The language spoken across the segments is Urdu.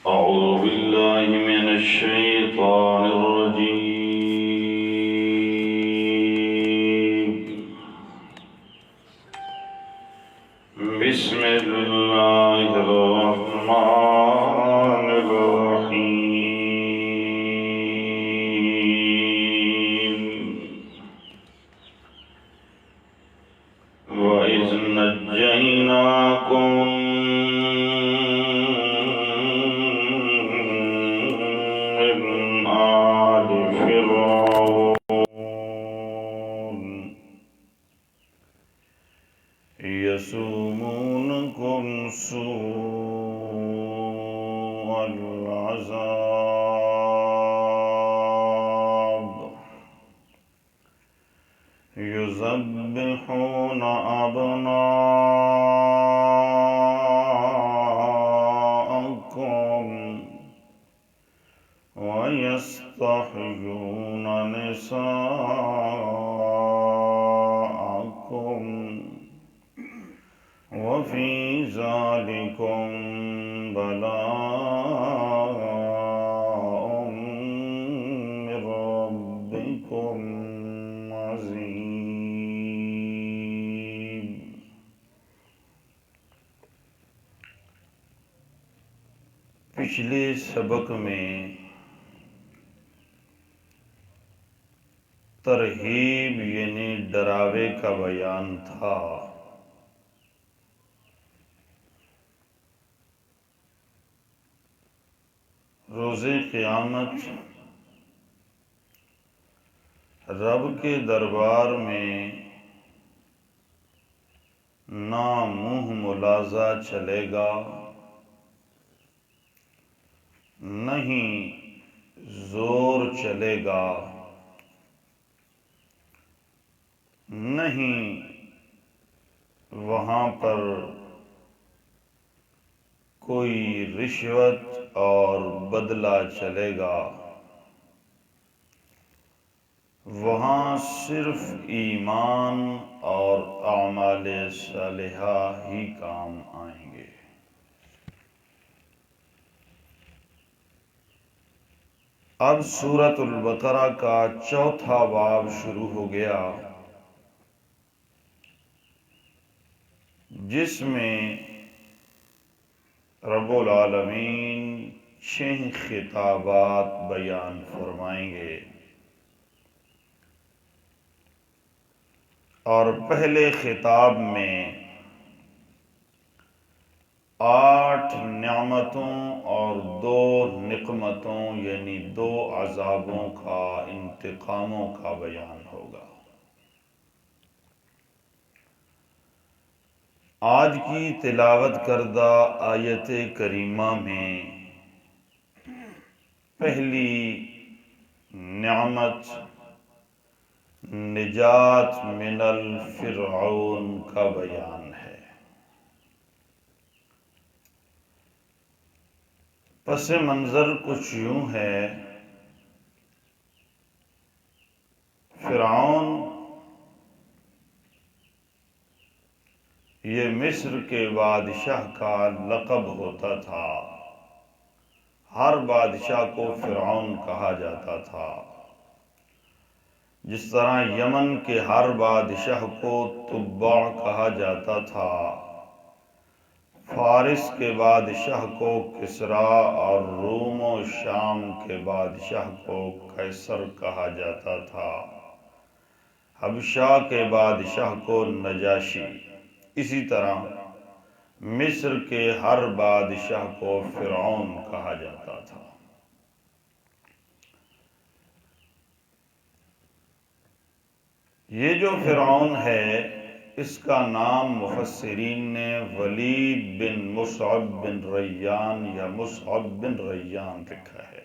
أعوذ بالله من الشيطان الرجيم. بسم الله الرحمن الرحيم. وإذ نجيناكم من آل فرعون يسومونكم سوء العذاب يذبحون أبناءكم ويستحيون نساءكم وفي ذلكم بلاء من ربكم عظيم. پچھلے سبق میں ترہیب یعنی ڈراوے کا بیان تھا. روز قیامت رب کے دربار میں نہ منہ ملازہ چلے گا، نہیں زور چلے گا، نہیں وہاں پر کوئی رشوت اور بدلہ چلے گا. وہاں صرف ایمان اور اعمال صالحہ ہی کام آئیں گے. اب سورۃ البقرہ کا چوتھا باب شروع ہو گیا، جس میں رب العالمین 6 خطابات بیان فرمائیں گے. اور پہلے خطاب میں 8 نعمتوں اور 2 نقمتوں یعنی 2 عذابوں کا، انتقاموں کا بیان ہوگا. آج کی تلاوت کردہ آیت کریمہ میں پہلی نعمت نجات من الفرعون کا بیان ہے. پس منظر کچھ یوں ہے، فرعون یہ مصر کے بادشاہ کا لقب ہوتا تھا. ہر بادشاہ کو فرعون کہا جاتا تھا، جس طرح یمن کے ہر بادشاہ کو تبع کہا جاتا تھا، فارس کے بادشاہ کو کسریٰ اور روم و شام کے بادشاہ کو قیصر کہا جاتا تھا، حبشہ کے بادشاہ کو نجاشی. اسی طرح مصر کے ہر بادشاہ کو فرعون کہا جاتا تھا. یہ جو فرعون ہے، اس کا نام مفسرین نے ولید بن مصعب بن ریان یا مصعب بن ریان لکھا ہے.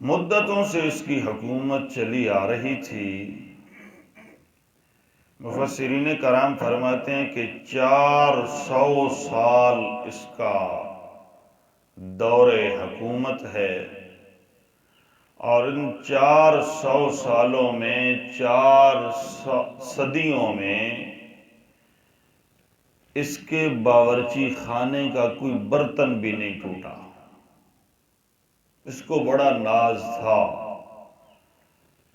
مدتوں سے اس کی حکومت چلی آ رہی تھی. مفسرین کرام فرماتے ہیں کہ 400 سال اس کا دور حکومت ہے، اور ان 400 سالوں میں 4 صدیوں میں اس کے باورچی خانے کا کوئی برتن بھی نہیں ٹوٹا۔ اس کو بڑا ناز تھا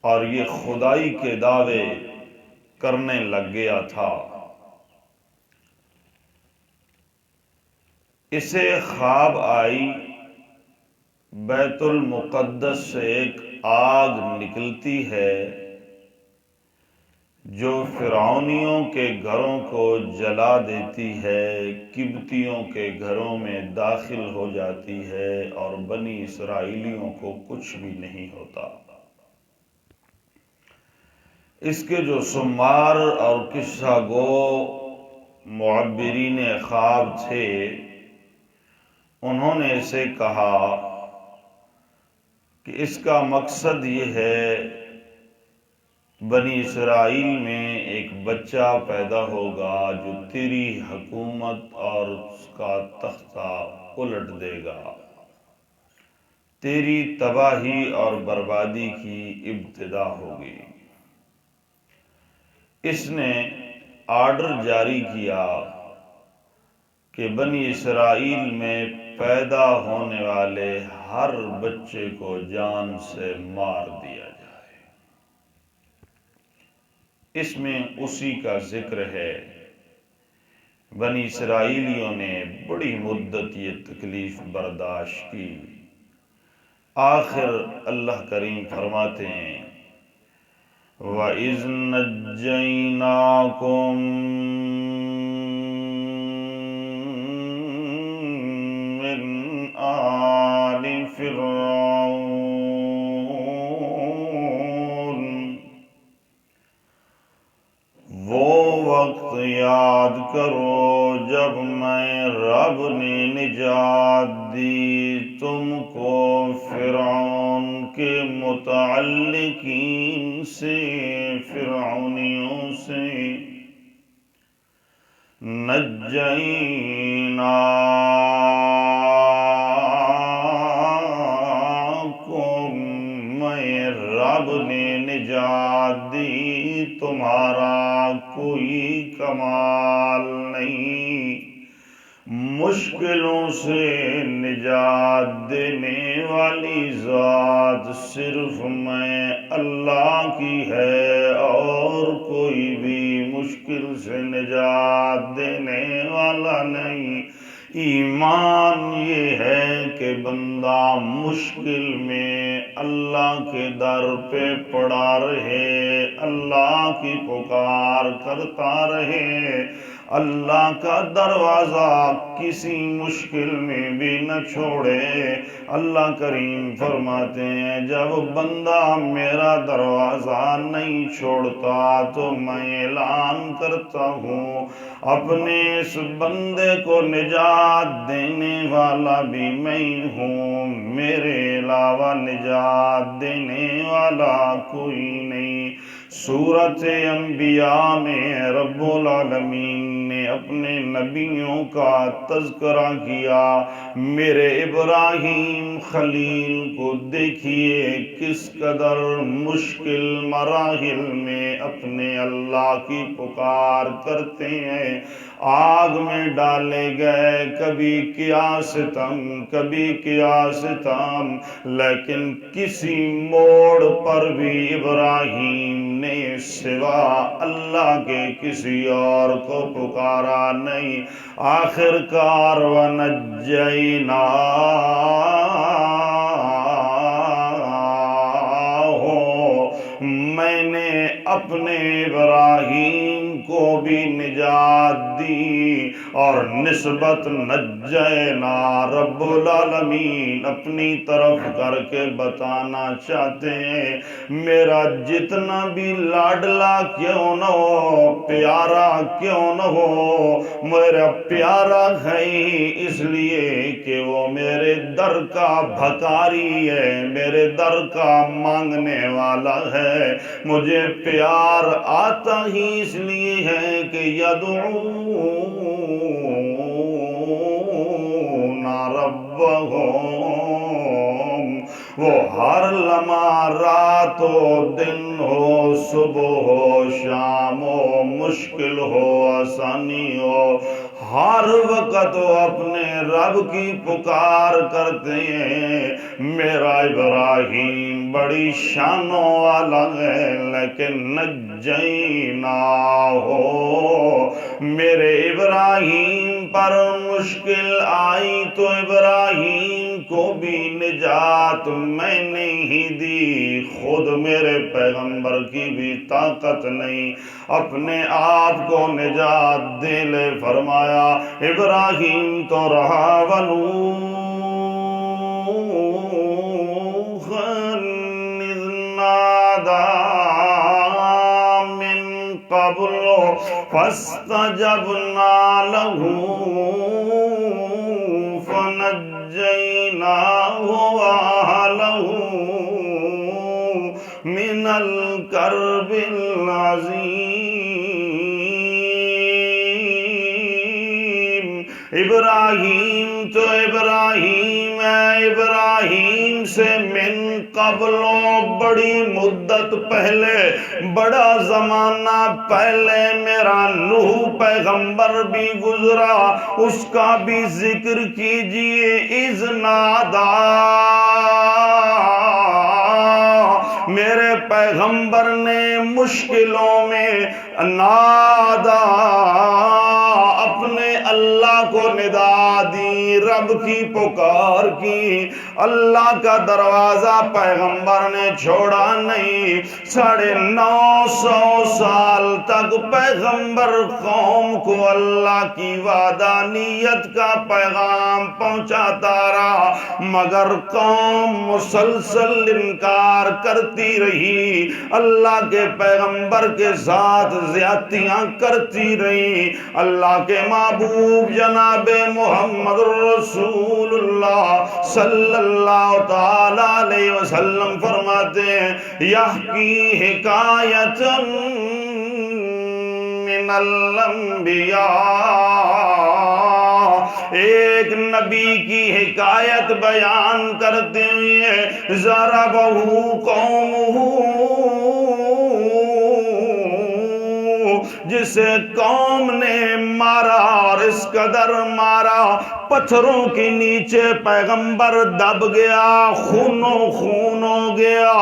اور یہ خدائی کے دعوے کرنے لگ گیا تھا۔ اسے خواب آئی بیت المقدس سے ایک آگ نکلتی ہے جو فرعونیوں کے گھروں کو جلا دیتی ہے، قبطیوں کے گھروں میں داخل ہو جاتی ہے اور بنی اسرائیلیوں کو کچھ بھی نہیں ہوتا۔ اس کے جو سمار اور قصہ گو معبرین خواب تھے انہوں نے اسے کہا کہ اس کا مقصد یہ ہے بنی اسرائیل میں ایک بچہ پیدا ہوگا جو تیری حکومت اور اس کا تختہ الٹ دے گا، تیری تباہی اور بربادی کی ابتدا ہوگی۔ اس نے آرڈر جاری کیا کہ بنی اسرائیل میں پیدا ہونے والے ہر بچے کو جان سے مار دیا جائے۔ اس میں اسی کا ذکر ہے۔ بنی اسرائیلیوں نے بڑی مدت یہ تکلیف برداشت کی، آخر اللہ کریم فرماتے ہیں وَإِذْ نَجَّيْنَاكُمْ مِنْ آلِ فِرْعَوْنَ، وہ وقت یاد کرو جب میں رب نے نجات دی تم کو فرعون کے متعلقین سے، فرعونیوں سے۔ نجیناکم، میں رب نے نجات دی، تمہارا کوئی کمال نہیں، مشکلوں سے نجات دینے والی ذات صرف میں اللہ کی ہے اور کوئی بھی مشکل سے نجات دینے والا نہیں۔ ایمان یہ ہے کہ بندہ مشکل میں اللہ کے در پہ پڑا رہے، اللہ کی پکار کرتا رہے، اللہ کا دروازہ کسی مشکل میں بھی نہ چھوڑے۔ اللہ کریم فرماتے ہیں جب بندہ میرا دروازہ نہیں چھوڑتا تو میں اعلان کرتا ہوں اپنے اس بندے کو نجات دینے والا بھی میں ہوں، میرے علاوہ نجات دینے والا کوئی نہیں۔ سورۃ انبیاء میں رب العالمین نے اپنے نبیوں کا تذکرہ کیا۔ میرے ابراہیم خلیل کو دیکھیے کس قدر مشکل مراحل میں اپنے اللہ کی پکار کرتے ہیں، آگ میں ڈالے گئے، کبھی کیا ستم کبھی کیا ستم، لیکن کسی موڑ پر بھی ابراہیم نے سوا اللہ کے کسی اور کو پکارا نہیں۔ آخر کار وَنَجَّيْنَاهُ، میں نے اپنے ابراہیم کو بھی نجات دی، اور نسبت نجینا رب العالمین اپنی طرف کر کے بتانا چاہتے ہیں میرا جتنا بھی لاڈلا کیوں نہ ہو، پیارا کیوں نہ ہو، میرا پیارا ہے اس لیے کہ وہ میرے در کا بھکاری ہے، میرے در کا مانگنے والا ہے۔ مجھے پیار آتا ہی اس لیے ہے کہ یدعون ربهم، وہ ہر لمحہ رات ہو دن ہو، صبح ہو شام ہو، مشکل ہو آسانی ہو، ہر وقت وہ اپنے رب کی پکار کرتے ہیں. میرا ابراہیم بڑی شانوں والا ہے لیکن نجینا ہو. میرے ابراہیم پر مشکل آئی تو ابراہیم کو بھی نجات میں نے ہی دی. خود میرے پیغمبر کی بھی طاقت نہیں اپنے آپ کو نجات دے لے. فرمایا ابراہیم تو رہا ونوحًا اذ نادى من قبل فاستجبنا له فنجيناه وأهله من الكرب العظيم. ابراہیم تو ابراہیم ہے. ابراہیم سے من قبل بڑی مدت پہلے بڑا زمانہ پہلے میرا نوح پیغمبر بھی گزرا. اس کا بھی ذکر کیجئے. اذ نادا میرے پیغمبر نے مشکلوں میں نادا اپنے اللہ کو ندا دی. رب کی پکار کی. اللہ کا دروازہ پیغمبر نے چھوڑا نہیں. 950 سال تک پیغمبر قوم کو اللہ کی وحدانیت کا پیغام پہنچاتا رہا مگر قوم مسلسل انکار کرتی رہی. اللہ کے پیغمبر کے ساتھ زیادتیاں کرتی رہی. اللہ کے محبوب جناب محمد رسول اللہ صلی اللہ تعالی علیہ وسلم فرماتے ہیں یحکی حکایت من الانبیاء. ایک نبی کی حکایت بیان کرتے ہوئے ضربہ قومہ جسے قوم نے مارا اور اس قدر مارا پتھروں کے نیچے پیغمبر دب گیا. خونوں خون ہو گیا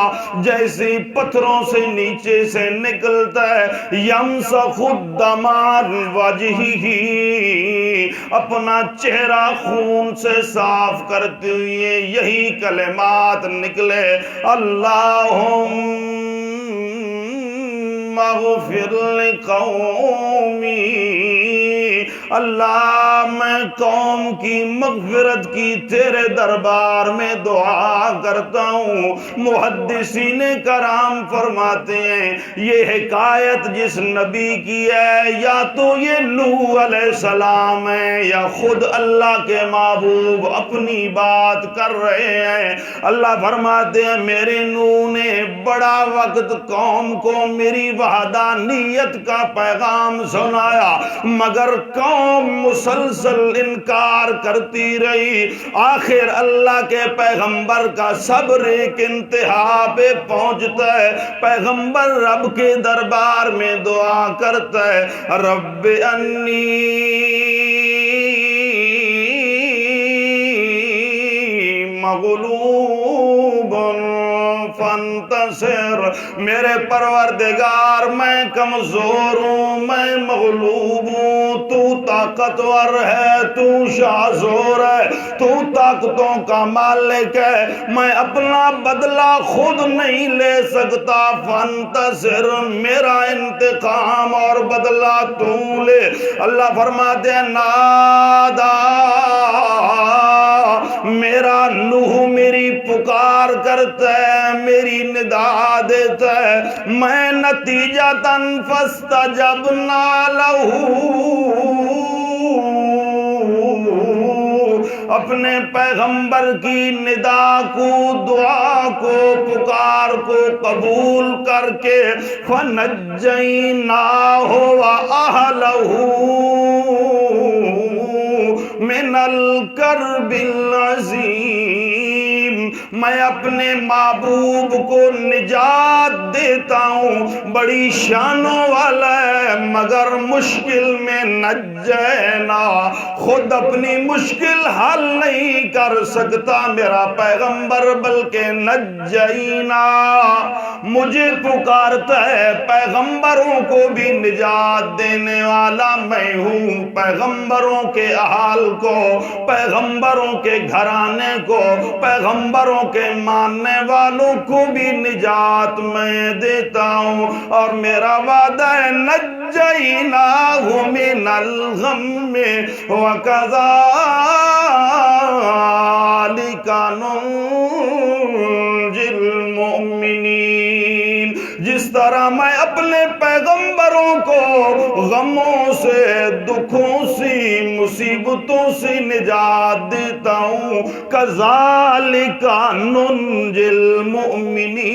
جیسے پتھروں سے نیچے سے نکلتا ہے. یمسخ الدم عن وجہہ اپنا چہرہ خون سے صاف کرتے ہوئے یہی کلمات نکلے اللہم مغفر لقومی. اللہ میں قوم کی مغفرت کی تیرے دربار میں دعا کرتا ہوں. محدثین کرام فرماتے ہیں یہ حکایت جس نبی کی ہے یا تو یہ نوح علیہ السلام ہے یا خود اللہ کے محبوب اپنی بات کر رہے ہیں. اللہ فرماتے ہیں میرے نوح نے بڑا وقت قوم کو میری وحدانیت کا پیغام سنایا مگر قوم مسلسل انکار کرتی رہی. آخر اللہ کے پیغمبر کا صبر ایک انتہا پہ پہنچتا ہے. پیغمبر رب کے دربار میں دعا کرتا ہے رب انی مغلوب فانتصر. میرے پروردگار میں کمزور ہوں میں مغلوب ہوں. تو طاقتور ہے تو شاذور ہے تو طاقتوں کا مالک ہے. میں اپنا بدلہ خود نہیں لے سکتا. فانتصر میرا انتقام اور بدلہ تو لے. اللہ فرماتے ہیں نادا میرا نوح میری پکار کرتا ہے میری ندا دیتا ہے. میں نتیجتاً فاستجبنا لہ اپنے پیغمبر کی ندا کو دعا کو پکار کو قبول کر کے فنجیناہ وأہلہ من الکرب العظیم میں اپنے محبوب کو نجات دیتا ہوں، بڑی شانوں والا ہے مگر مشکل میں نجینا، خود اپنی مشکل حل نہیں کر سکتا میرا پیغمبر بلکہ نجینا، مجھے پکارتا ہے، پیغمبروں کو بھی نجات دینے والا میں ہوں، پیغمبروں کے اہل کو، پیغمبروں کے گھرانے کو، پیغمبروں کے ماننے والوں کو بھی نجات میں دیتا ہوں، اور میرا وعدہ ہے نجیناہ من الغم وکذالک ننجی المؤمنین، جس طرح میں اپنے پیغمبروں کو غموں سے، دکھوں سے، مصیبتوں سے نجات دیتا ہوں، کذالک ننجی المؤمنین،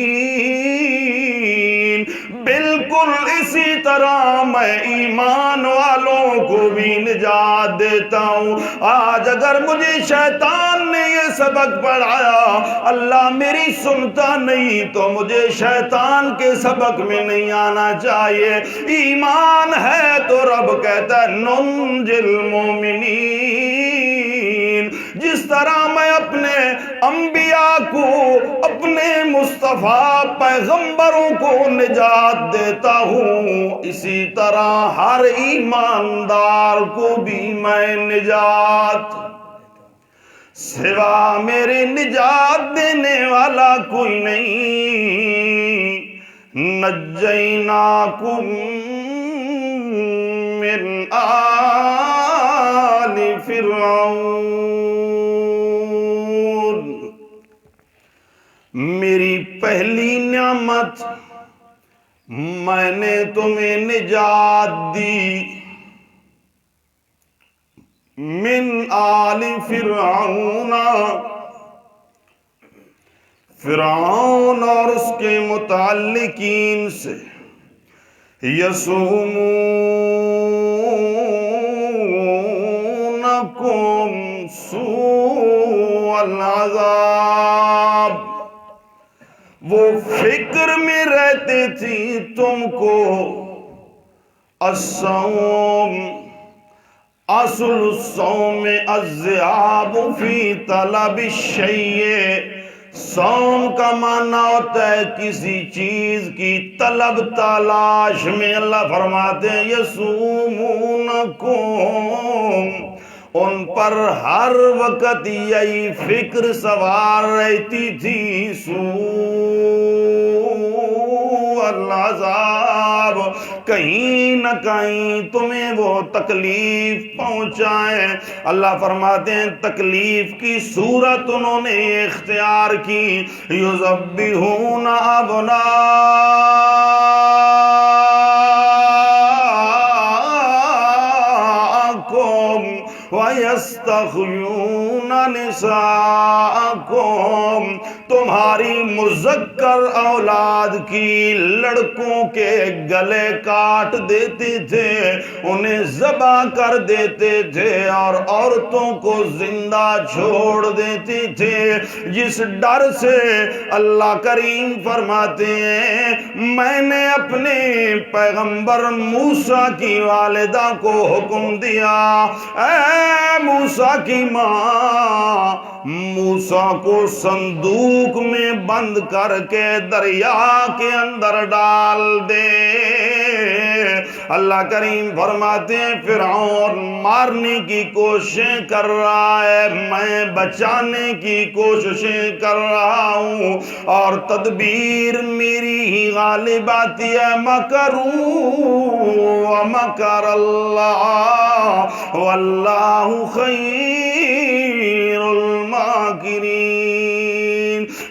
بالکل اسی طرح میں ایمان والوں کو بھی نجات دیتا ہوں۔ آج اگر مجھے شیطان نے یہ سبق پڑھایا، اللہ میری سنتا نہیں تو مجھے شیطان کے سبق میں نہیں آنا چاہیے، ایمان ہے تو رب کہتا ہے ننجی المؤمنین، جس طرح میں اپنے انبیاء کو، اپنے مصطفیٰ پیغمبروں کو نجات دیتا ہوں، اسی طرح ہر ایماندار کو بھی میں نجات، سوا میرے نجات دینے والا کوئی نہیں۔ نجیناکم من آل فرعون، میری پہلی نعمت میں نے تمہیں نجات دی، من آل فرعون، فرعون اور اس کے متعلقین سے، یسومونکم سوء العذاب، وہ فکر میں رہتے تھی تم کو، الصوم، اصل الصوم الذهاب فی طلب الشیء، صوم کا معنی ہوتا ہے کسی چیز کی طلب تلاش میں۔ اللہ فرماتے ہیں یسومونکم، ان پر ہر وقت یہی فکر سوار رہتی تھی، سوء العذاب، کہیں نہ کہیں تمہیں وہ تکلیف پہنچائیں۔ اللہ فرماتے ہیں تکلیف کی صورت انہوں نے اختیار کی، یذبحون ابناءکم وَيَسْتَحْيُونَ نِسَاءَكُمْ، تمہاری مذکر اولاد کی لڑکوں کے گلے کاٹ دیتے تھے، انہیں ذبح کر دیتے تھے، اور عورتوں کو زندہ چھوڑ دیتے تھے، جس ڈر سے اللہ کریم فرماتے ہیں میں نے اپنے پیغمبر موسیٰ کی والدہ کو حکم دیا، اے موسیٰ کی ماں، موسیٰ کو صندوق میں بند کر کے دریا کے اندر ڈال دے۔ اللہ کریم فرماتے ہیں فرعون مارنے کی کوششیں کر رہا ہے، میں بچانے کی کوششیں کر رہا ہوں، اور تدبیر میری ہی غالب آتی ہے۔ مکروا ومکر اللہ واللہ خیر الماکرین۔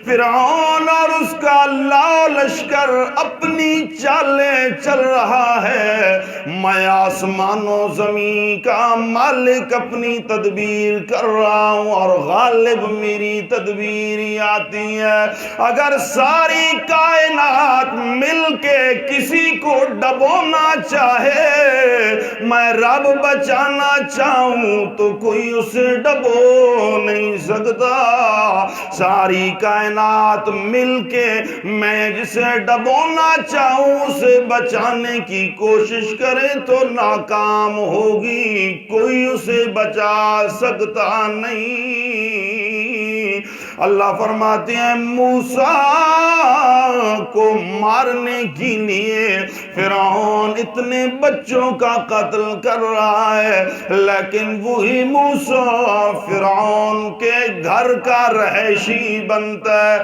فرعون اور اس کا اللہ لشکر اپنی اپنی چالیں چل رہا ہے، میں آسمان و زمین کا مالک اپنی تدبیر کر رہا ہوں اور غالب میری تدبیر ہی آتی ہے۔ اگر ساری کائنات مل کے کسی کو ڈبونا چاہے، میں رب بچانا چاہوں تو کوئی اسے ڈبو نہیں سکتا۔ ساری کائنات مل کے میں جسے ڈبونا چاہوں اسے بچانے کی کوشش کرے تو ناکام ہوگی، کوئی اسے بچا سکتا نہیں۔ اللہ فرماتے ہیں موسیٰ کو مارنے کے لیے فرعون اتنے بچوں کا قتل کر رہا ہے، لیکن وہی موسیٰ فرعون کے گھر کا رہائشی بنتا ہے۔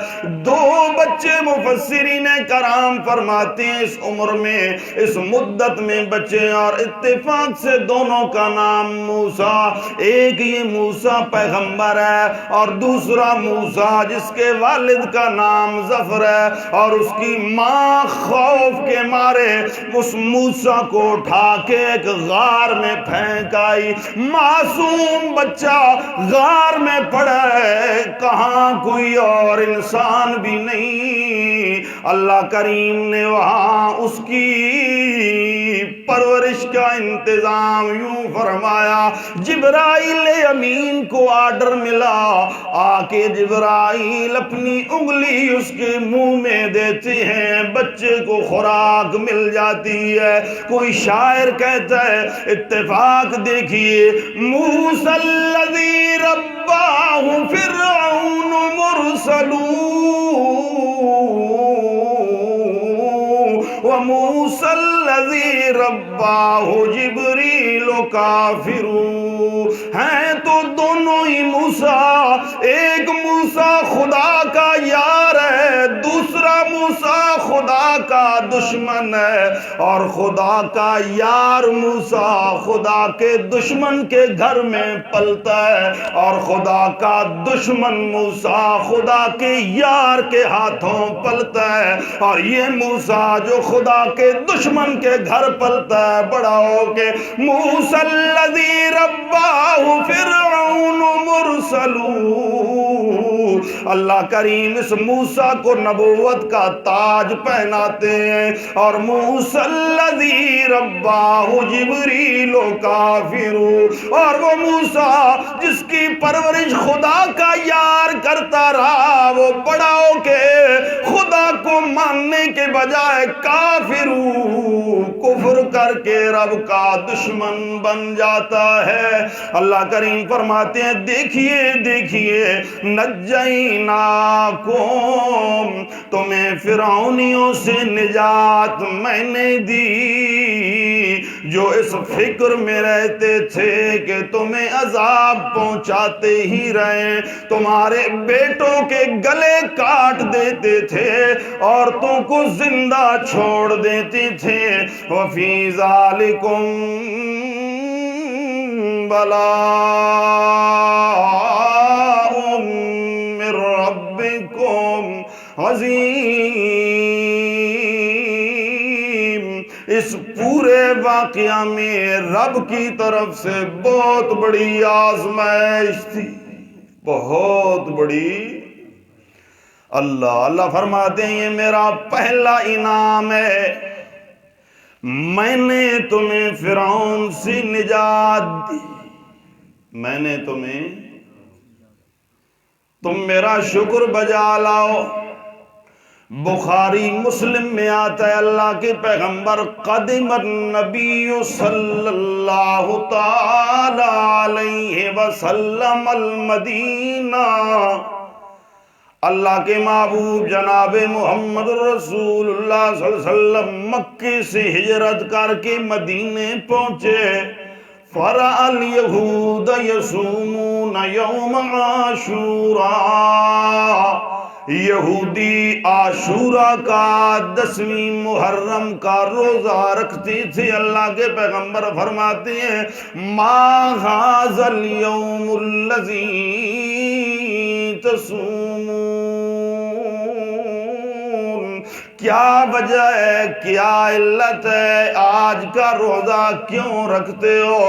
دو بچے مفسرین کرام فرماتے ہیں اس عمر میں، اس مدت میں بچے، اور اتفاق سے دونوں کا نام موسیٰ، ایک یہ موسیٰ پیغمبر ہے اور دوسرا موسیٰ جس کے والد کا نام ظفر ہے، اور اس کی ماں خوف کے مارے اس موسیٰ کو اٹھا کے ایک غار میں پھینک آئی۔ معصوم بچہ غار میں پڑا ہے، کہاں کوئی اور انسان بھی نہیں۔ اللہ کریم نے وہاں اس کی پرورش کا انتظام یوں فرمایا، جبرائیل امین کو آرڈر ملا، آ کے جبرائیل اپنی انگلی اس کے منہ میں دیتے ہیں، بچے کو خوراک مل جاتی ہے۔ کوئی شاعر کہتا ہے اتفاق دیکھیے، موسیٰ الذی رباہ فرعون مرسل وموسیٰ الذی رباہ جبریل کافر، ہیں تو دونوں ہی موسیٰ، ایک موسیٰ خدا کا یار ہے، دوسرا موسیٰ خدا کا دشمن ہے، اور خدا کا یار موسیٰ خدا کے دشمن کے گھر میں پلتا ہے، اور خدا کا دشمن موسیٰ خدا کے یار کے ہاتھوں پلتا ہے۔ اور یہ موسیٰ جو خدا کے دشمن کے گھر پلتا ہے، بڑا ہو کے موسیٰ الذی رباہ فرعون مرسل، اللہ کریم اس موسیٰ کو نبوت کا تاج پہناتے ہیں، اور موسیٰ الذی رباہ جبریل کافر، اور وہ موسیٰ جس کی پرورش خدا کا یار کرتا رہا، وہ بڑا ہو کے خدا کو ماننے کے بجائے کافر، کفر کر کے رب کا دشمن بن جاتا ہے۔ اللہ کریم فرماتے ہیں دیکھیے دیکھیے، نجیناکم، تمہیں فرعونیوں سے نجات میں نے دی، جو اس فکر میں رہتے تھے کہ تمہیں عذاب پہنچاتے ہی رہے، تمہارے بیٹوں کے گلے کاٹ دیتے تھے، عورتوں کو زندہ چھوڑ دیتے تھے، وفی ذالکم بلاء من ربکم عظیم، اس پورے واقعہ میں رب کی طرف سے بہت بڑی آزمائش تھی، بہت بڑی۔ اللہ فرماتے ہیں یہ میرا پہلا انعام ہے، میں نے تمہیں فرعون سے نجات دی، میں نے تم میرا شکر بجا لاؤ۔ بخاری مسلم میں آتا ہے اللہ کے پیغمبر قدم النبی صلی اللہ تعالی علیہ وسلم المدینہ، اللہ کے محبوب جناب محمد رسول اللہ صلی اللہ علیہ وسلم مکے سے ہجرت کر کے مدینے پہنچے، فرأى اليہود یصومون یوم عاشوراء، یہودی عاشورہ کا 10ویں محرم کا روزہ رکھتے تھے۔ اللہ کے پیغمبر فرماتے ہیں ما ھذا اليوم الذی تصومون، کیا وجہ ہے، کیا علت ہے، آج کا روزہ کیوں رکھتے ہو؟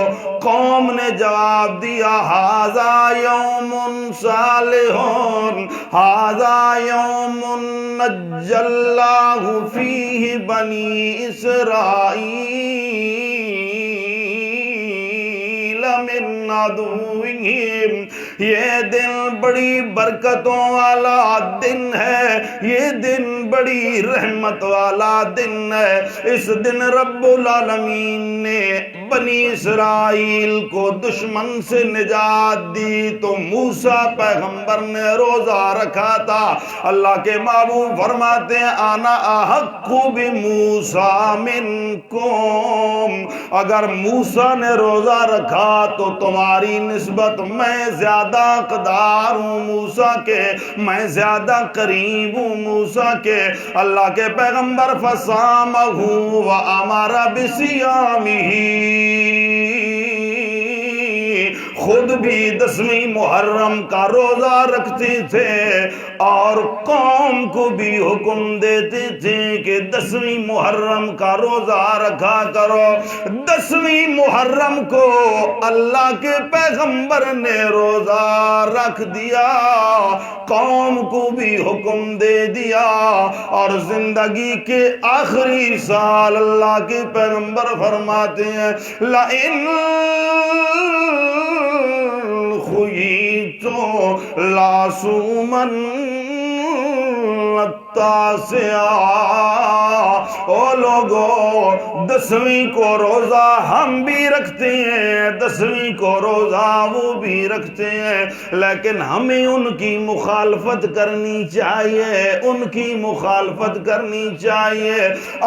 قوم نے جواب دیا ھذا یوم صالح ھذا یوم نجی اللہ فیہ بنی اسرائیل من عدوہم، یہ دن بڑی برکتوں والا دن ہے، یہ دن بڑی رحمت والا دن ہے۔ اس دن رب العالمین نے بنی اسرائیل کو دشمن سے نجات دی تو موسیٰ پیغمبر نے روزہ رکھا تھا۔ اللہ کے محبوب فرماتے ہیں انا احق بموسیٰ منکم، اگر موسیٰ نے روزہ رکھا تو تمہاری نسبت میں زیادہ حقدار ہوں موسیٰ کے، میں زیادہ قریب ہوں موسیٰ کے۔ اللہ کے پیغمبر فصامہ وامر بصیامہ، خود بھی 10ویں محرم کا روزہ رکھتے تھے اور قوم کو بھی حکم دیتے تھے کہ 10ویں محرم کا روزہ رکھا کرو۔ 10ویں محرم کو اللہ کے پیغمبر نے روزہ رکھ دیا، قوم کو بھی حکم دے دیا، اور زندگی کے آخری سال اللہ کے پیغمبر فرماتے ہیں لَإِن خُيِّرْتُ لَأَصُومَنَّ التَّاسِعَ، او لوگو 10ویں کو روزہ ہم بھی رکھتے ہیں، 10ویں کو روزہ وہ بھی رکھتے ہیں، لیکن ہمیں ان کی مخالفت کرنی چاہیے، ان کی مخالفت کرنی چاہیے۔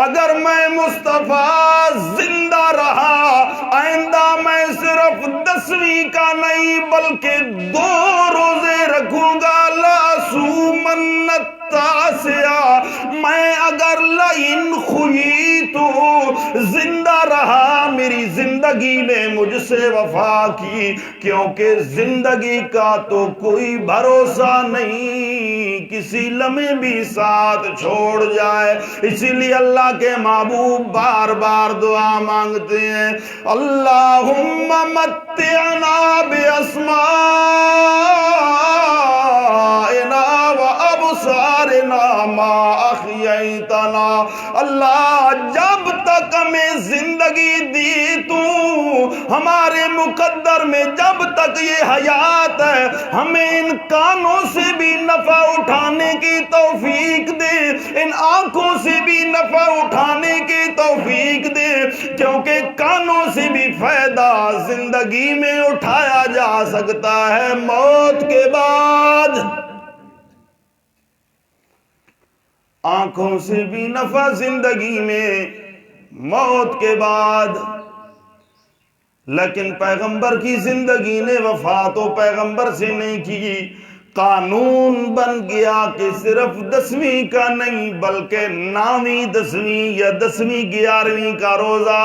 اگر میں مصطفیٰ زندہ رہا آئندہ میں صرف 10ویں کا نہیں بلکہ 2 روزے رکھوں گا، لَأَصُومَنَّ التَّاسِعَ، میں اگر لَئِن خُيِّرْتُ زندہ رہا، میری زندگی نے مجھ سے وفا کی، کیونکہ زندگی کا تو کوئی بھروسہ نہیں، کسی لمحے بھی ساتھ چھوڑ جائے، اسی لیے اللہ کے محبوب بار بار دعا مانگتے ہیں اللہم متعنا باسمائنا وابصارنا ما احییتنا، اللہ جب تک ہمیں زندگی دی تو ہمارے مقدر میں جب تک یہ حیات ہے، ہمیں ان کانوں سے بھی نفع اٹھانے کی توفیق دے، ان آنکھوں سے بھی نفع اٹھانے کی توفیق دے، کیونکہ کانوں سے بھی فائدہ زندگی میں اٹھایا جا سکتا ہے، موت کے بعد آنکھوں سے بھی نفع زندگی میں، موت کے بعد۔ لیکن پیغمبر کی زندگی نے وفا تو پیغمبر سے نہیں کی، قانون بن گیا کہ صرف 10ویں کا نہیں بلکہ 9ویں 10ویں یا 10ویں 11ویں کا روزہ۔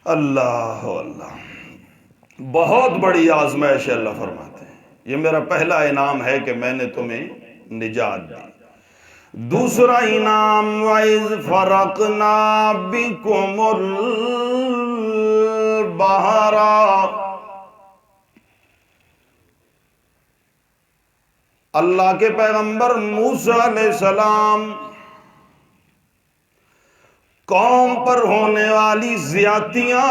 اللہ اللہ، بہت بڑی آزمائش ہے، اللہ فرماتے ہیں یہ میرا پہلا انعام ہے کہ میں نے تمہیں نجات دی۔ دوسرا انعام وَإِذْ فَرَقْنَا بِكُمُ الْبَحْرَ، اللہ کے پیغمبر موسیٰ علیہ السلام قوم پر ہونے والی زیادتیاں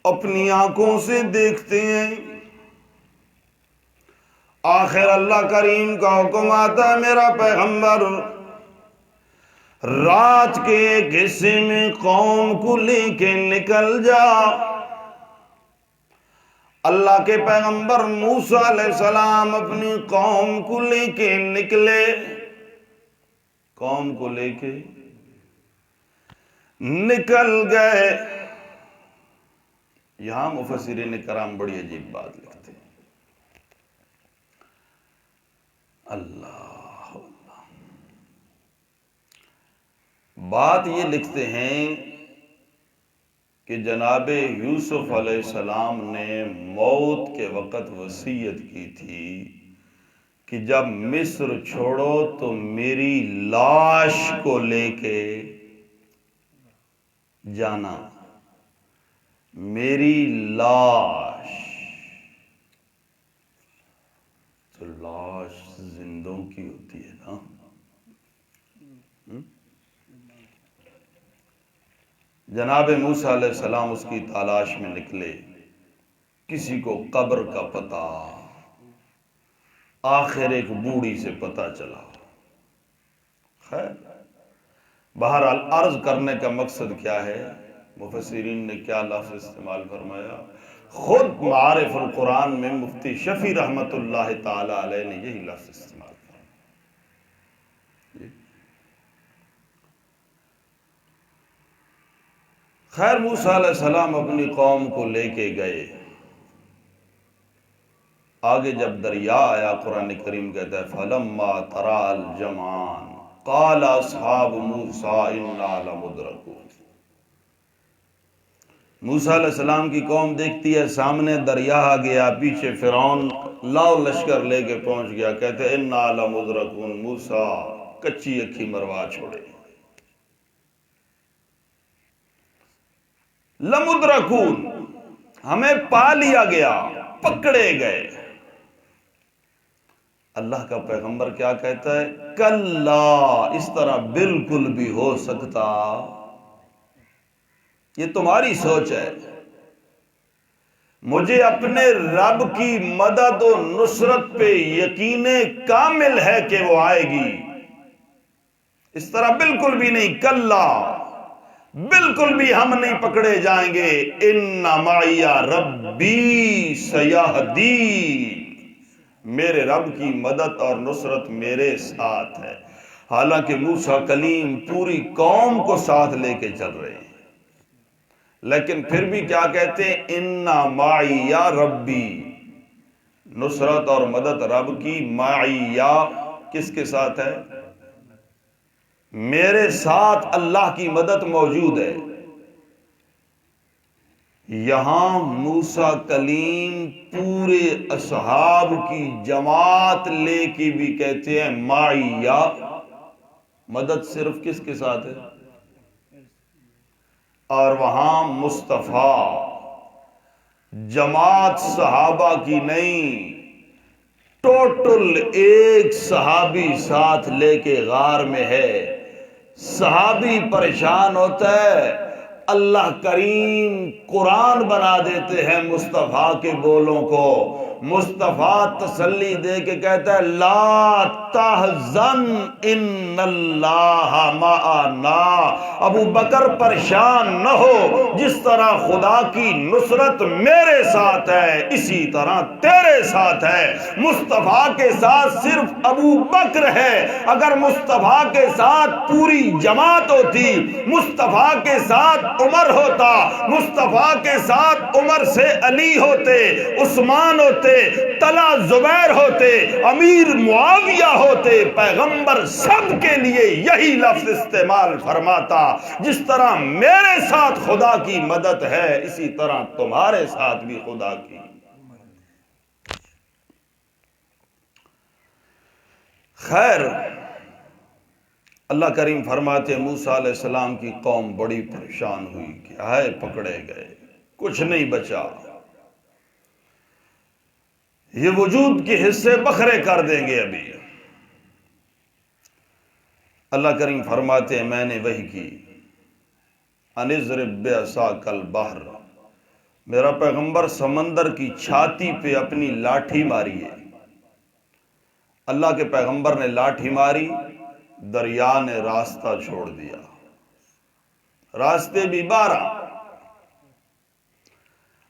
اپنی آنکھوں سے دیکھتے ہیں، آخر اللہ کریم کا حکم آتا ہے میرا پیغمبر رات کے ایک حصے میں قوم کو لے کے نکل جا۔ اللہ کے پیغمبر موسیٰ علیہ السلام اپنی قوم کو لے کے نکلے، قوم کو لے کے نکل گئے۔ یہاں مفسرین کرام بڑی عجیب بات لکھتے ہیں، اللہ اللہ، بات یہ لکھتے ہیں کہ جناب یوسف علیہ السلام نے موت کے وقت وصیت کی تھی کہ جب مصر چھوڑو تو میری لاش کو لے کے جانا. میری لاش، تو لاش زندوں کی ہوتی ہے نا. جناب موسیٰ علیہ السلام اس کی تلاش میں نکلے. کسی کو قبر کا پتہ، آخر ایک بوڑھی سے پتہ چلا. خیر بہرحال عرض کرنے کا مقصد کیا ہے؟ مفسرین نے کیا لفظ استعمال فرمایا؟ خود معارف القرآن میں مفتی شفیع رحمت اللہ تعالی علیہ نے یہی لفظ استعمال فرمایا. خیر موسیٰ علیہ السلام اپنی قوم کو لے کے گئے. آگے جب دریا آیا قرآن کریم کہتا ہے فَلَمَّا تَرَى الْجَمْعَانِ قَالَ أَصْحَابُ مُوسَىٰ إِنَّا لَمُدْرَكُونَ. موسیٰ علیہ السلام کی قوم دیکھتی ہے سامنے دریا آ گیا، پیچھے فرعون لاؤ لشکر لے کے پہنچ گیا. کہتے ہیں اِنَّا لَمُدْرَكُونَ، موسیٰ کچی اکھی مروا چھوڑے. لَمُدْرَكُونَ، ہمیں پا لیا گیا، پکڑے گئے. اللہ کا پیغمبر کیا کہتا ہے؟ کلا، اس طرح بالکل بھی ہو سکتا. یہ تمہاری سوچ ہے. مجھے اپنے رب کی مدد و نصرت پہ یقین کامل ہے کہ وہ آئے گی. اس طرح بالکل بھی نہیں. کلا، بالکل بھی ہم نہیں پکڑے جائیں گے. ان معی ربی سیہدین، میرے رب کی مدد اور نصرت میرے ساتھ ہے. حالانکہ موسیٰ کلیم پوری قوم کو ساتھ لے کے چل رہے ہیں، لیکن پھر بھی کیا کہتے ہیں؟ ان معی ربی، نصرت اور مدد رب کی. معی کس کے ساتھ ہے؟ میرے ساتھ اللہ کی مدد موجود ہے. یہاں موسیٰ کلیم پورے اصحاب کی جماعت لے کے بھی کہتے ہیں معی. مدد صرف کس کے ساتھ ہے؟ اور وہاں مصطفیٰ جماعت صحابہ کی نہیں، ٹوٹل ایک صحابی ساتھ لے کے غار میں ہے. صحابی پریشان ہوتا ہے، اللہ کریم قرآن بنا دیتے ہیں مصطفیٰ کے بولوں کو. مصطفیٰ تسلی دے کے کہتا ہے لا تحزن ان اللہ معنا. ابو بکر پریشان نہ ہو، جس طرح خدا کی نصرت میرے ساتھ ہے اسی طرح تیرے ساتھ ہے. مصطفیٰ کے ساتھ صرف ابو بکر ہے. اگر مصطفیٰ کے ساتھ پوری جماعت ہوتی، مصطفیٰ کے ساتھ عمر ہوتا، مصطفیٰ کے ساتھ عمر سے علی ہوتے، عثمان ہوتے، طلحہ زبیر ہوتے، امیر معاویہ ہوتے، پیغمبر سب کے لیے یہی لفظ استعمال فرماتا. جس طرح میرے ساتھ خدا کی مدد ہے اسی طرح تمہارے ساتھ بھی خدا کی. خیر اللہ کریم فرماتے موسیٰ علیہ السلام کی قوم بڑی پریشان ہوئی کہ ہائے پکڑے گئے، کچھ نہیں بچا، یہ وجود کے حصے بکھرے کر دیں گے ابھی. اللہ کریم فرماتے ہیں میں نے وحی کی ان اضرب بعصاک البحر، میرا پیغمبر سمندر کی چھاتی پہ اپنی لاٹھی ماری ہے. اللہ کے پیغمبر نے لاٹھی ماری، دریا نے راستہ چھوڑ دیا. راستے بھی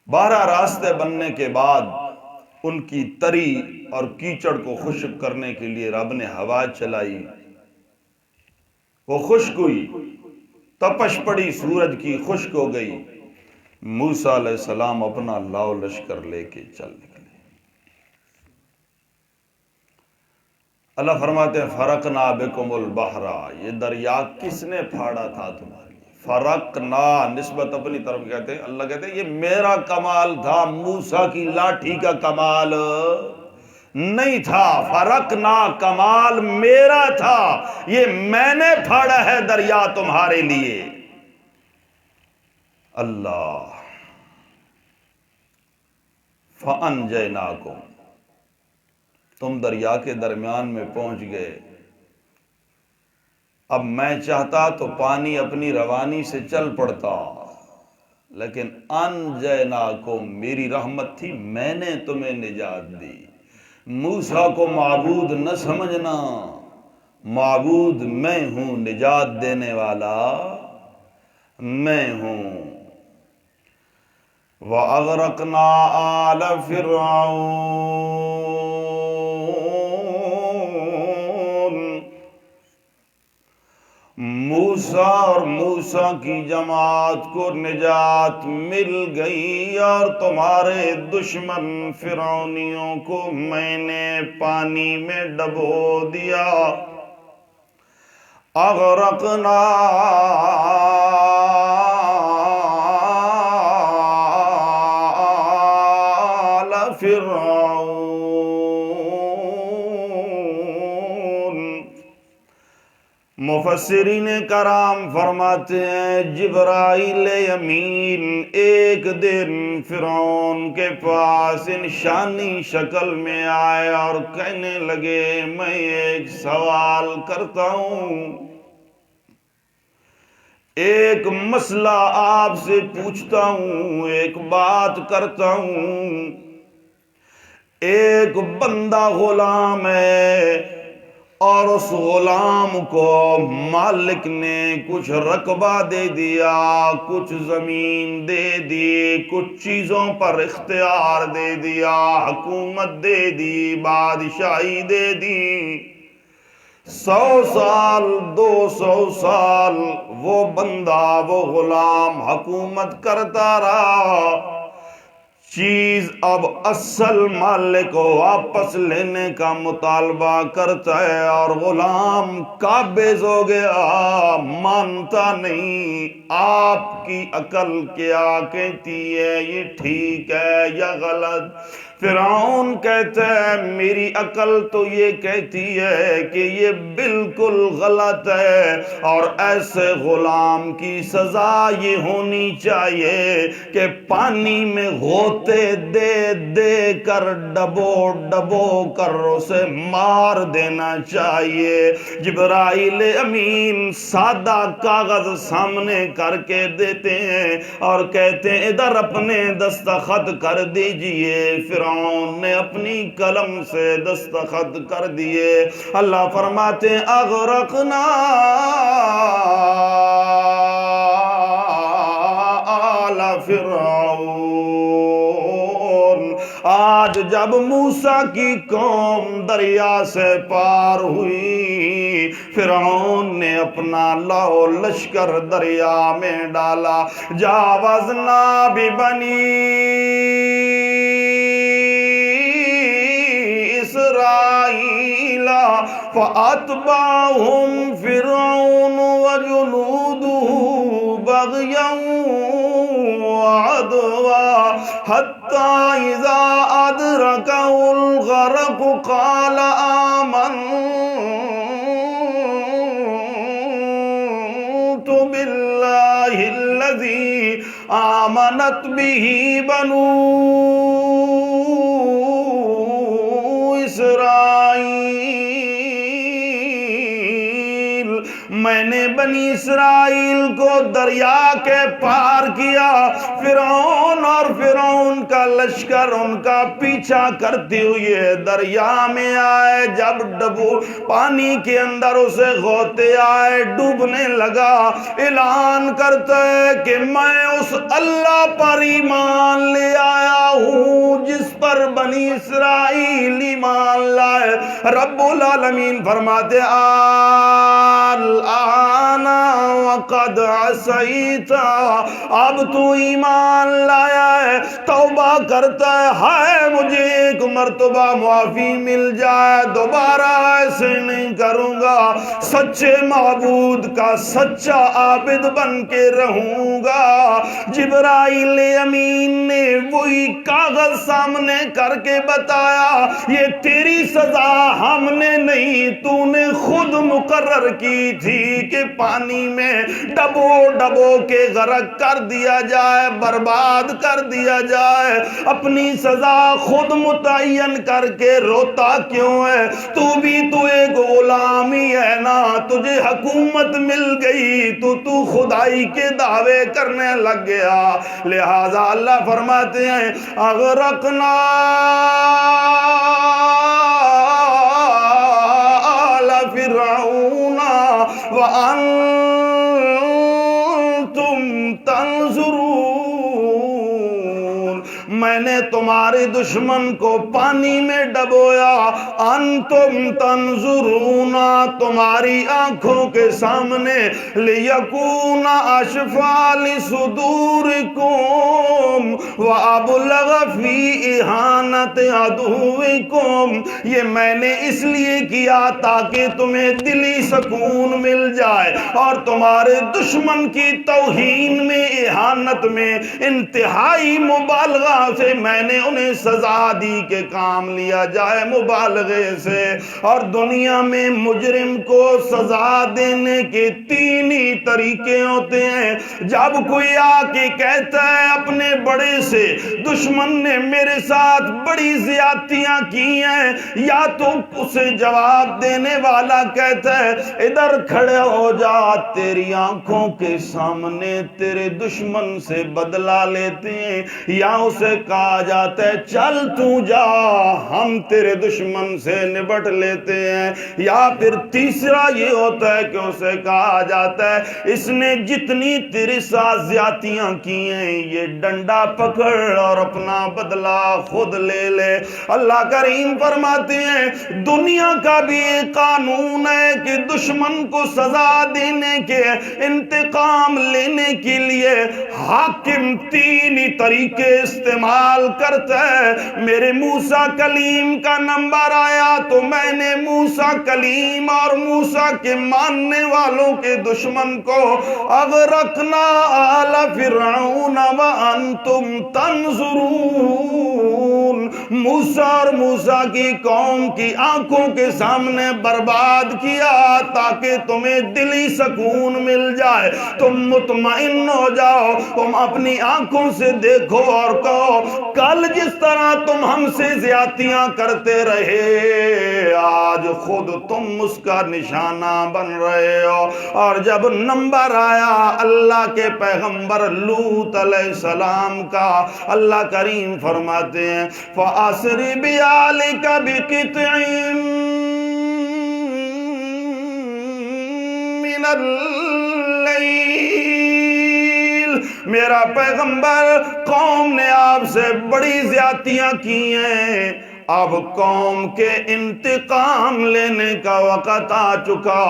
12 راستے بننے کے بعد ان کی تری اور کیچڑ کو خشک کرنے کے لیے رب نے ہوا چلائی، وہ خشک ہوئی. تپش پڑی سورج کی، خشک ہو گئی. موسیٰ علیہ السلام اپنا لاؤ لشکر لے کے چل نکلے. اللہ فرماتے ہیں فرقنا بکم البحر، یہ دریا کس نے پھاڑا تھا تمہارے لیے؟ فرقنا نسبت اپنی طرف کہتے ہیں. اللہ کہتے ہیں یہ میرا کمال تھا، موسیٰ کی لاٹھی کا کمال نہیں تھا، فرقنا کمال میرا تھا، یہ میں نے پھاڑا ہے دریا تمہارے لیے۔ اللہ فَأَنْجَيْنَاكُمْ، تم دریا کے درمیان میں پہنچ گئے۔ اب میں چاہتا تو پانی اپنی روانی سے چل پڑتا، لیکن انجیناکم، میری رحمت تھی، میں نے تمہیں نجات دی۔ موسیٰ کو معبود نہ سمجھنا، معبود میں ہوں، نجات دینے والا میں ہوں۔ وَأَغْرَقْنَا آلَ فِرْعَوْنَ، موسیٰ اور موسیٰ کی جماعت کو نجات مل گئی، اور تمہارے دشمن فرعونیوں کو میں نے پانی میں ڈبو دیا۔ اغرقنا آل فرعون، مفسرین کرام فرماتے ہیں جبرائیل امین ایک دن فرعون کے پاس انسانی شکل میں آئے اور کہنے لگے میں ایک سوال کرتا ہوں، ایک مسئلہ آپ سے پوچھتا ہوں، ایک بات کرتا ہوں۔ ایک بندہ غلام ہے اور اس غلام کو مالک نے کچھ رقبہ دے دیا، کچھ زمین دے دی، کچھ چیزوں پر اختیار دے دیا، حکومت دے دی، بادشاہی دے دی۔ 100 سال 200 سال وہ بندہ، وہ غلام حکومت کرتا رہا۔ چیز اب اصل مالک کو واپس لینے کا مطالبہ کرتا ہے، اور غلام قابض ہو گیا، مانتا نہیں۔ آپ کی عقل کیا کہتی ہے، یہ ٹھیک ہے یا غلط؟ فرعون کہتا ہے میری عقل تو یہ کہتی ہے کہ یہ بالکل غلط ہے، اور ایسے غلام کی سزا یہ ہونی چاہیے کہ پانی میں غوطے دے دے کر ڈبو ڈبو کر اسے مار دینا چاہیے۔ جبرائیل امین سادہ کاغذ سامنے کر کے دیتے ہیں اور کہتے ہیں ادھر اپنے دستخط کر دیجئے۔ فرعون نے اپنی قلم سے دستخط کر دیے۔ اللہ فرماتے ہیں اغرقنا آل فرعون، آج جب موسیٰ کی قوم دریا سے پار ہوئی، فرعون نے اپنا لو لشکر دریا میں ڈالا۔ جاوزنا ببنی اسرائیل فاتبعهم فرعون وجنوده بغيا وعدوا حتى إذا أدركه الغرق قال آمنت بالله الذي آمنت به بنو اسرائیل، میں نے بنی اسرائیل کو دریا کے پار کیا۔ فرعون اور فرعون کا لشکر ان کا پیچھا کرتے ہوئے دریا میں آئے۔ جب ڈبو پانی کے اندر اسے غوطے آئے، ڈوبنے لگا، اعلان کرتا ہے کہ میں اس اللہ پر ایمان لے آیا ہوں جس پر بنی اسرائیل ایمان لائے۔ رب العالمین فرماتے الآن وقد عصیت، اب تو ایمان لایا ہے توبہ کرتا ہے، ہائے مجھے ایک مرتبہ معافی مل جائے، دوبارہ ایسے نہیں کروں گا، سچے معبود کا سچا عابد بن کے رہوں گا۔ جبرائیل امین نے وہی کاغذ سامنے کر کے بتایا، یہ تیری سزا ہم نے نہیں، تو نے خود مقرر کی تھی کہ پانی میں ڈبو ڈبو کے غرق کر دیا جائے، برباد کر دیا جائے۔ اپنی سزا خود متعین کر کے روتا کیوں ہے؟ تو بھی تو ایک غلام ہی ہے نا، تجھے حکومت مل گئی تو خدائی کے دعوے کرنے لگ گیا۔ لہذا اللہ فرماتے ہیں اغرقنا آل فرعون وانتم تنظرون، میں نے تمہارے دشمن کو پانی میں ڈبویا، انتم تنظرون، تمہاری آنکھوں کے سامنے، لیکون اشفا لصدورکم وابلغ فی اہانت عدوکم، یہ میں نے اس لیے کیا تاکہ تمہیں دلی سکون مل جائے اور تمہارے دشمن کی توہین میں، اہانت میں انتہائی مبالغہ سے میں نے انہیں سزا دی کہ کام لیا جائے مبالغے سے۔ اور دنیا میں مجرم کو سزا دینے کے تین ہی طریقے ہوتے ہیں۔ جب کوئی آ کے کہتا ہے اپنے بڑے سے، دشمن نے میرے ساتھ بڑی زیادتیاں کی ہیں، یا تو اسے جواب دینے والا کہتا ہے ادھر کھڑے ہو جا، تیری آنکھوں کے سامنے تیرے دشمن سے بدلہ لیتے ہیں، یا اسے کہا جاتا ہے چل تو جا، ہم تیرے دشمن سے نبٹ لیتے ہیں۔ یا پھر تیسرا یہ ہوتا ہے کہ اسے کہا جاتا ہے اس نے جتنی تیرے ساتھ زیادتیاں کی ہیں، یہ ڈنڈا پکڑ اور اپنا بدلہ خود لے لے۔ اللہ کریم فرماتے ہیں دنیا کا بھی ایک قانون ہے کہ دشمن کو سزا دینے کے، انتقام لینے کے لیے حاکم تین ہی طریقے استعمال کرتا ہے۔ میرے موسیٰ کلیم کا نمبر آیا تو میں نے موسیٰ کلیم اور موسیٰ کے ماننے والوں کے دشمن کو اغرقنا آل فرعون وانتم تنظرون، موسیٰ اور موسیٰ کی قوم کی آنکھوں کے سامنے برباد کیا تاکہ تمہیں دلی سکون مل جائے، تم مطمئن ہو جاؤ، تم اپنی آنکھوں سے دیکھو اور کہو کل جس طرح تم ہم سے زیادتیاں کرتے رہے، آج خود تم اس کا نشانہ بن رہے ہو۔ اور جب نمبر آیا اللہ کے پیغمبر لوط علیہ السلام کا، اللہ کریم فرماتے ہیں فَأَسْرِ بِأَهْلِكَ بِقِطْعٍ مِّنَ اللَّيْلِ، میرا پیغمبر قوم نے آپ سے بڑی زیادتیاں کی ہیں، اب قوم کے انتقام لینے کا وقت آ چکا،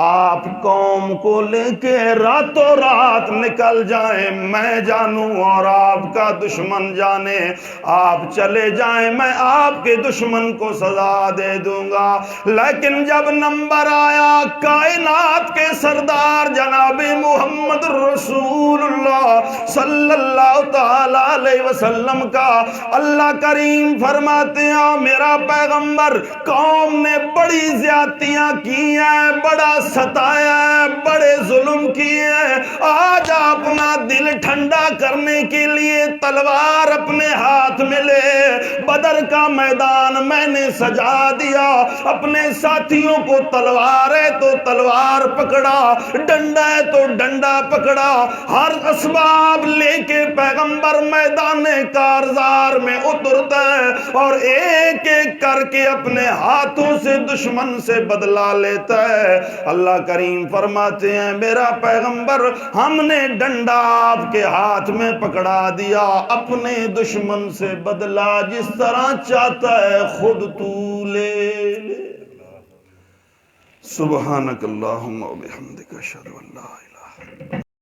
آپ قوم کو لے کے راتوں رات نکل جائیں، میں جانوں اور آپ کا دشمن جانے، آپ چلے جائیں، میں آپ کے دشمن کو سزا دے دوں گا۔ لیکن جب نمبر آیا کائنات کے سردار جناب محمد رسول اللہ صلی اللہ تعالی علیہ وسلم کا، اللہ کریم فرماتے ہیں میرا پیغمبر قوم نے بڑی زیادتیاں کی ہیں، بڑا ستایا ہے، بڑے ظلم کیے ہیں، آج اپنا دل ٹھنڈا کرنے کے لیے تلوار اپنے ہاتھ میں لے، بدر کا میدان میں نے سجا دیا، اپنے ساتھیوں کو تلوار ہے تو تلوار پکڑا، ڈنڈا ہے تو ڈنڈا پکڑا، ہر اسباب لے کے پیغمبر میدان کارزار میں اترتا ہے اور ایک ایک کر کے اپنے ہاتھوں سے دشمن سے بدلہ لیتا ہے۔ اللہ کریم فرماتے ہیں میرا پیغمبر ہم نے ڈنڈا آپ کے ہاتھ میں پکڑا دیا، اپنے دشمن سے بدلہ جس طرح چاہتا ہے خود تو لے لے۔ سبحانک اللہم و بحمدک اشہد ان لا الہ